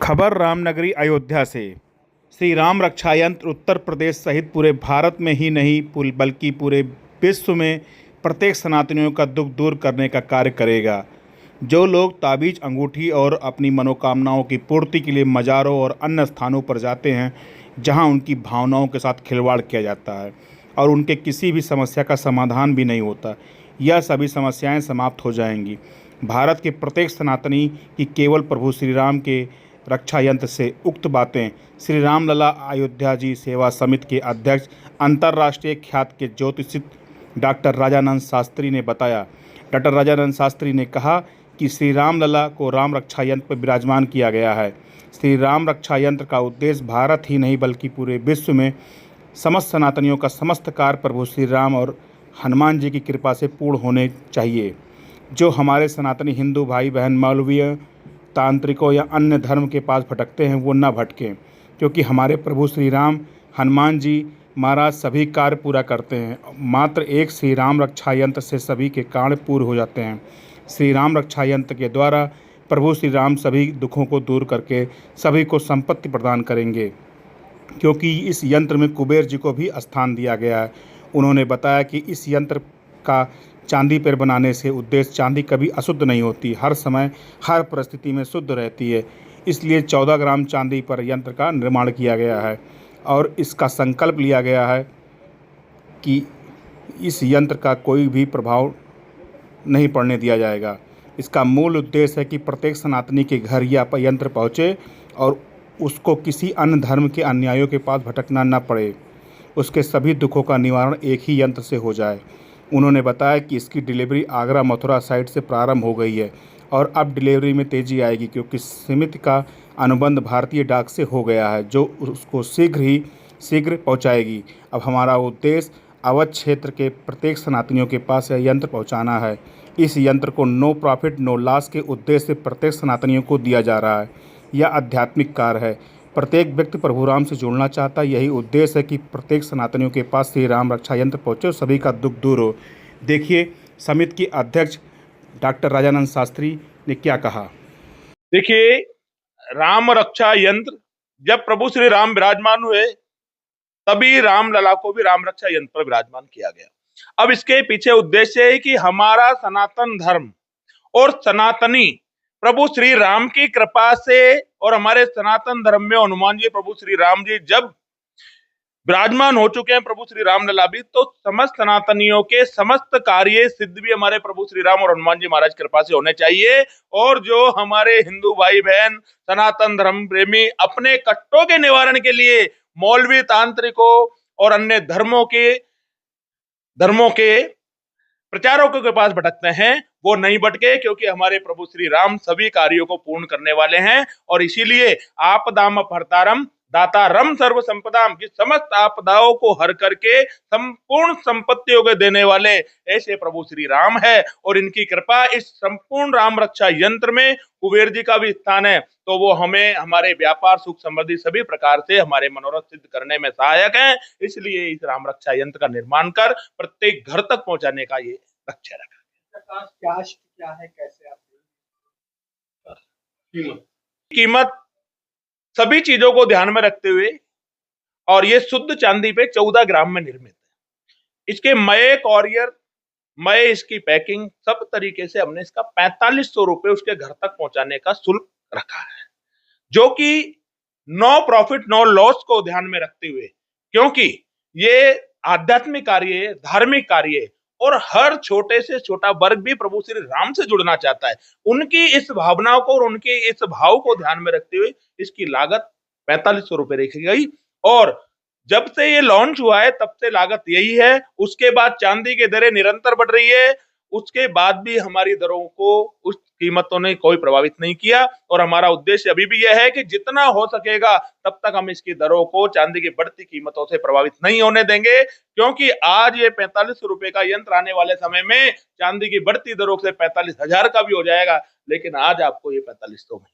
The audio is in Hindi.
खबर रामनगरी अयोध्या से। श्री राम रक्षा यंत्र उत्तर प्रदेश सहित पूरे भारत में ही नहीं बल्कि पूरे विश्व में प्रत्येक सनातनियों का दुख दूर करने का कार्य करेगा। जो लोग ताबीज, अंगूठी और अपनी मनोकामनाओं की पूर्ति के लिए मज़ारों और अन्य स्थानों पर जाते हैं जहां उनकी भावनाओं के साथ खिलवाड़ किया जाता है और उनके किसी भी समस्या का समाधान भी नहीं होता, यह सभी समस्याएं समाप्त हो जाएंगी। भारत के प्रत्येक सनातनी की केवल प्रभु श्री राम के रक्षा यंत्र से उक्त बातें श्री रामलला अयोध्या जी सेवा समिति के अध्यक्ष अंतर्राष्ट्रीय ख्यात के ज्योतिषी डॉक्टर राजानंद शास्त्री ने बताया। डॉक्टर राजानंद शास्त्री ने कहा कि श्री रामलला को राम रक्षा यंत्र पर विराजमान किया गया है। श्री राम रक्षा यंत्र का उद्देश्य भारत ही नहीं बल्कि पूरे विश्व में समस्त सनातनियों का समस्त कार्य प्रभु श्री राम और हनुमान जी की कृपा से पूर्ण होने चाहिए। जो हमारे सनातनी हिंदू भाई बहन मौलवियों, तांत्रिकों या अन्य धर्म के पास भटकते हैं वो न भटकें, क्योंकि हमारे प्रभु श्री राम हनुमान जी महाराज सभी कार्य पूरा करते हैं। मात्र एक श्री राम रक्षा यंत्र से सभी के कार्य पूर्ण हो जाते हैं। श्री राम रक्षा यंत्र के द्वारा प्रभु श्री राम सभी दुखों को दूर करके सभी को संपत्ति प्रदान करेंगे, क्योंकि इस यंत्र में कुबेर जी को भी स्थान दिया गया है। उन्होंने बताया कि इस यंत्र का चांदी पर बनाने से उद्देश्य चांदी कभी अशुद्ध नहीं होती, हर समय हर परिस्थिति में शुद्ध रहती है। इसलिए 14 ग्राम चांदी पर यंत्र का निर्माण किया गया है और इसका संकल्प लिया गया है कि इस यंत्र का कोई भी प्रभाव नहीं पड़ने दिया जाएगा। इसका मूल उद्देश्य है कि प्रत्येक सनातनी के घर यह यंत्र पहुँचे और उसको किसी अन्य धर्म के अनुयायियों के पास भटकना न पड़े, उसके सभी दुखों का निवारण एक ही यंत्र से हो जाए। उन्होंने बताया कि इसकी डिलीवरी आगरा मथुरा साइट से प्रारंभ हो गई है और अब डिलीवरी में तेज़ी आएगी, क्योंकि समिति का अनुबंध भारतीय डाक से हो गया है जो उसको शीघ्र पहुंचाएगी। अब हमारा उद्देश्य अवध क्षेत्र के प्रत्येक सनातनियों के पास यह यंत्र पहुंचाना है। इस यंत्र को नो प्रॉफिट नो लॉस के उद्देश्य से प्रत्येक सनातनियों को दिया जा रहा है। यह आध्यात्मिक कार्य है। प्रत्येक व्यक्ति प्रभु राम से जुड़ना चाहता है। यही उद्देश्य है कि प्रत्येक सनातनियों के पास श्री राम रक्षा यंत्र पहुँचे और सभी का दुख दूर हो। देखिए समिति के अध्यक्ष डॉक्टर राजानंद शास्त्री ने क्या कहा। देखिए, राम रक्षा यंत्र जब प्रभु श्री राम विराजमान हुए तभी रामलला को भी राम रक्षा यंत्र पर विराजमान किया गया। अब इसके पीछे उद्देश्य है कि हमारा सनातन धर्म और सनातनी प्रभु श्री राम की कृपा से और हमारे सनातन धर्म में हनुमान जी प्रभु श्री राम जी जब विराजमान हो चुके हैं, प्रभु श्री रामलला भी, तो समस्त सनातनियों के समस्त कार्य सिद्ध भी हमारे प्रभु श्री राम और हनुमान जी महाराज कृपा से होने चाहिए। और जो हमारे हिंदू भाई बहन सनातन धर्म प्रेमी अपने कष्टों के निवारण के लिए मौलवी, तांत्रिकों और अन्य धर्मों के प्रचारकों के पास भटकते हैं, वो नहीं भटके, क्योंकि हमारे प्रभु श्री राम सभी कार्यों को पूर्ण करने वाले हैं। और इसीलिए आपदाम अपहर्तारम दातारम सर्व संपदाम की समस्त आपदाओं को हर करके संपूर्ण संपत्तियों को देने वाले ऐसे प्रभु श्री राम है। और इनकी कृपा इस संपूर्ण राम रक्षा यंत्र में कुबेर जी का भी स्थान है, तो वो हमें हमारे व्यापार, सुख, समृद्धि सभी प्रकार से हमारे मनोरथ सिद्ध करने में सहायक है। इसलिए इस राम रक्षा यंत्र का निर्माण कर प्रत्येक घर तक पहुंचाने का ये लक्ष्य रखा। क्या है, कैसे आप कीमत सभी चीजों को ध्यान में रखते हुए, और ये शुद्ध चांदी पे 14 ग्राम में निर्मित है। इसके मय, कॉरियर, मय, इसकी पैकिंग सब तरीके से हमने इसका 4500 रुपए उसके घर तक पहुंचाने का शुल्क रखा है, जो कि नो प्रॉफिट नो लॉस को ध्यान में रखते हुए, क्योंकि ये आध्यात्मिक कार्य है, धार्मिक कार्य है और हर छोटे से छोटा वर्ग भी प्रभु श्री राम से जुड़ना चाहता है। उनकी इस भावनाओं को और उनके इस भाव को ध्यान में रखते हुए इसकी लागत 4500 रुपए रखी गई। और जब से ये लॉन्च हुआ है तब से लागत यही है। उसके बाद चांदी की दरें निरंतर बढ़ रही है, उसके बाद भी हमारी दरों को उस कीमतों ने कोई प्रभावित नहीं किया। और हमारा उद्देश्य अभी भी यह है कि जितना हो सकेगा तब तक हम इसकी दरों को चांदी की बढ़ती कीमतों से प्रभावित नहीं होने देंगे, क्योंकि आज ये 4500 रुपए का यंत्र आने वाले समय में चांदी की बढ़ती दरों से 45,000 का भी हो जाएगा, लेकिन आज आपको ये 4500 में